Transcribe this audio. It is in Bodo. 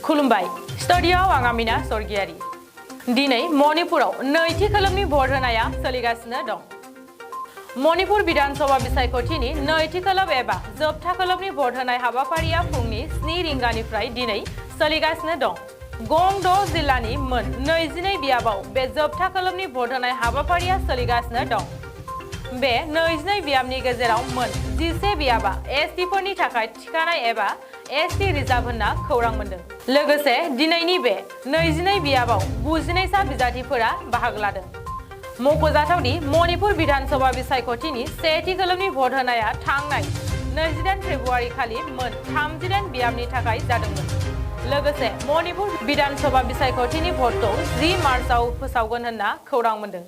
खुलुमबाय स्टुडियोआव आं आमिना सरगियारि दिनै मणिपुराव नैथि खोलोबनि भट होनाया सोलिगासिनो दं मणिपुर विधानसभा बिसायख'थिनि नैथि खोलोब एबा जोबथा खोलोबनि भट होनाय हाबाफारिया फुंनि 7 रिंगानिफ्राय दिनै सोलिगासिनो दं गंद' जिल्लानि मोन 22 बियाबाव बे जोबथा खोलोबनि भट होनाय हाबाफारिया सोलिगासिनो दं बे 22 बियाबनि गेजेराव मोन 11 बियाबा एसटिफोरनि थाखाय थिखानाय एबा एसटि रिजार्भ होनना खौरां मोनदों लोगोसे दिनैनि बे 22 बियाबाव 92 सा बिजाथिफोरा बाहागो लादों मख'जाथावदि मणिपुर विधानसभा बिसायख'थिनि सेथि खोलोबनि भट होनाया थांनाय 28 फेब्रुवारि खालि मोन 38 बियाबनि थाखाय जादोंमोन लोगोसे मणिपुर विधानसभा बिसायख'थिनि भटखौ 10 मार्चआव फोसावगोन होनना खौरां मोनदों